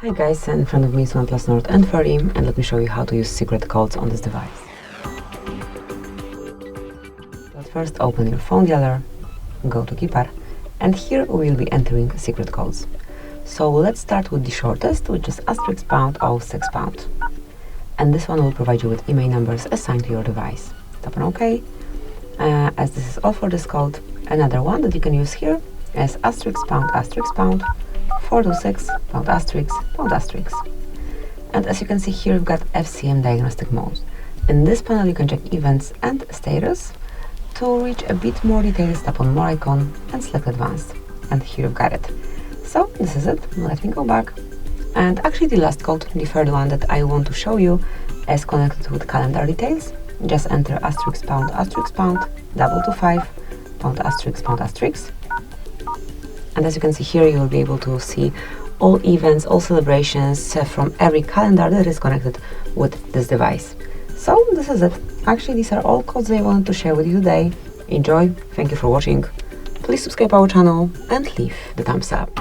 Hi guys, in front of me is OnePlus Nord N30 and let me show you how to use secret codes on this device. But first open your phone dialer, go to keypad, and here we will be entering secret codes. So let's start with the shortest, which is *##06#. And this one will provide you with IMEI numbers assigned to your device. Tap on OK. As this is all for this code, another one that you can use here is *##426 ***. And as you can see here, we've got FCM diagnostic mode. In this panel you can check events and status. To reach a bit more details, tap on more icon and select advanced. And here you've got it. So this is it. Let me go back. And actually the last code, the third one that I want to show you, is connected with calendar details. Just enter *##225 and as you can see here, you will be able to see all events, all celebrations from every calendar that is connected with this device. So this is it. Actually, these are all codes I wanted to share with you today. Enjoy, thank you for watching. Please subscribe our channel and leave the thumbs up.